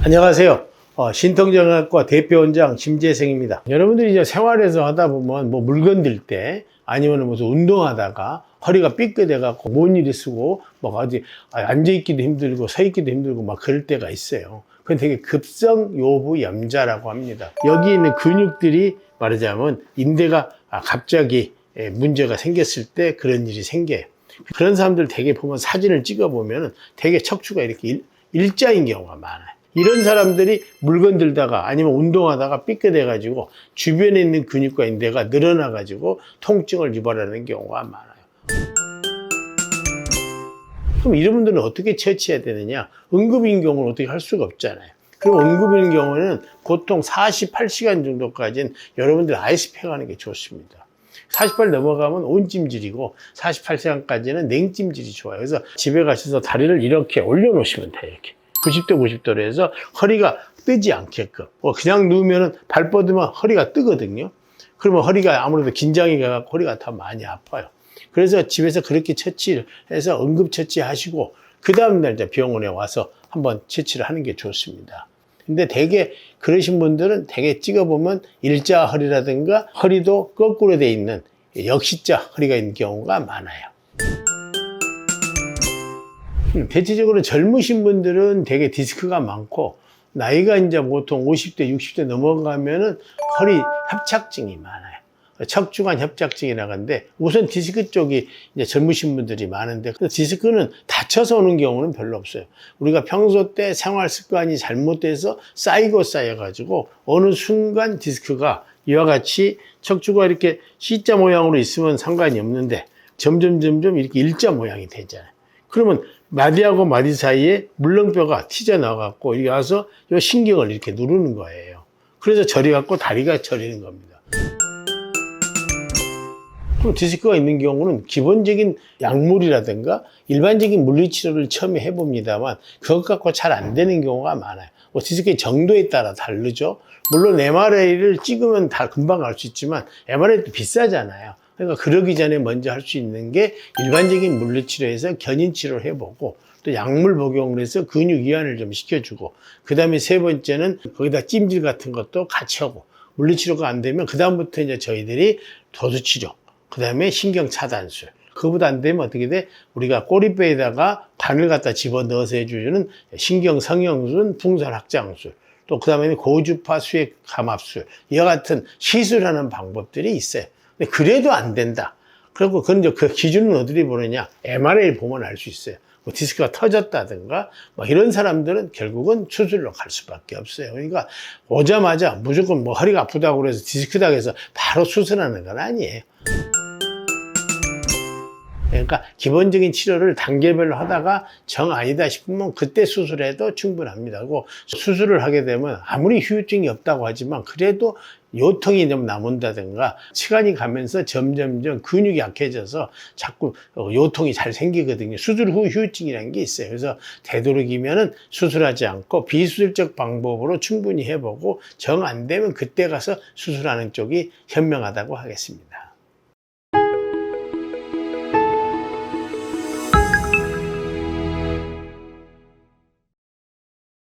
안녕하세요. 신통정형외과 대표원장 심재생입니다. 여러분들이 이제 생활에서 하다 보면 뭐 물건 들 때 아니면 무슨 운동하다가 허리가 삐끗해 갖고 뭔 일이 쓰고 뭐 어디 앉아 있기도 힘들고 서 있기도 힘들고 막 그럴 때가 있어요. 그건 되게 급성 요부 염좌라고 합니다. 여기 있는 근육들이 말하자면 인대가 갑자기 문제가 생겼을 때 그런 일이 생겨요. 그런 사람들 되게 보면 사진을 찍어 보면 되게 척추가 이렇게 일자인 경우가 많아요. 이런 사람들이 물건 들다가 아니면 운동하다가 삐끗해 가지고 주변에 있는 근육과 인대가 늘어나 가지고 통증을 유발하는 경우가 많아요. 그럼 이런 분들은 어떻게 처치해야 되느냐? 응급인 경우는 어떻게 할 수가 없잖아요. 그럼 응급인 경우는 보통 48시간 정도까지는 여러분들 아이스팩 하는 게 좋습니다. 48 넘어가면 온찜질이고 48시간까지는 냉찜질이 좋아요. 그래서 집에 가셔서 다리를 이렇게 올려놓으시면 돼요. 이렇게 90도 90도로 해서 허리가 뜨지 않게끔. 그냥 누우면 발 뻗으면 허리가 뜨거든요. 그러면 허리가 아무래도 긴장이 가서 허리가 더 많이 아파요. 그래서 집에서 그렇게 처치를 해서 응급처치 하시고 그 다음날 이제 병원에 와서 한번 처치를 하는 게 좋습니다. 근데 되게 그러신 분들은 되게 찍어보면 일자 허리라든가 허리도 거꾸로 돼 있는 역시자 허리가 있는 경우가 많아요. 대체적으로 젊으신 분들은 되게 디스크가 많고 나이가 이제 보통 50대, 60대 넘어가면은 허리 협착증이 많아요. 척추관 협착증이라고 하는데 우선 디스크 쪽이 이제 젊으신 분들이 많은데 디스크는 다쳐서 오는 경우는 별로 없어요. 우리가 평소 때 생활 습관이 잘못돼서 쌓여가지고 어느 순간 디스크가 이와 같이 척추가 이렇게 C자 모양으로 있으면 상관이 없는데 점점 이렇게 일자 모양이 되잖아요. 그러면 마디하고 마디 사이에 물렁뼈가 튀어나와갖고 이렇게 와서 이 신경을 이렇게 누르는 거예요. 그래서 저려갖고 다리가 저리는 겁니다. 그럼 디스크가 있는 경우는 기본적인 약물이라든가 일반적인 물리치료를 처음에 해봅니다만 그것 갖고 잘 안 되는 경우가 많아요. 디스크의 정도에 따라 다르죠. 물론 MRI를 찍으면 다 금방 알 수 있지만 MRI도 비싸잖아요. 그러니까 그러기 전에 먼저 할 수 있는 게 일반적인 물리치료에서 견인치료를 해보고 또 약물 복용을 해서 근육 이완을 좀 시켜주고 그 다음에 세 번째는 거기다 찜질 같은 것도 같이 하고 물리치료가 안 되면 그 다음부터 이제 저희들이 도수치료 그 다음에 신경차단술 그거보다 안 되면 어떻게 돼? 우리가 꼬리뼈에다가 바늘 갖다 집어넣어서 해주는 신경성형술, 풍선확장술 또 그 다음에 고주파 수액 감압술 이와 같은 시술하는 방법들이 있어요. 근데 그래도 안 된다. 그리고 그 기준은 어디를 보느냐? MRI 보면 알 수 있어요. 뭐 디스크가 터졌다든가, 뭐 이런 사람들은 결국은 수술로 갈 수밖에 없어요. 그러니까 오자마자 무조건 뭐 허리가 아프다고 해서 디스크다 해서 바로 수술하는 건 아니에요. 그러니까 기본적인 치료를 단계별로 하다가 정 아니다 싶으면 그때 수술해도 충분합니다. 그리고 수술을 하게 되면 아무리 후유증이 없다고 하지만 그래도 요통이 좀 남는다든가 시간이 가면서 점점 근육이 약해져서 자꾸 요통이 잘 생기거든요. 수술 후 후유증이라는 게 있어요. 그래서 되도록이면은 수술하지 않고 비수술적 방법으로 충분히 해보고 정 안 되면 그때 가서 수술하는 쪽이 현명하다고 하겠습니다.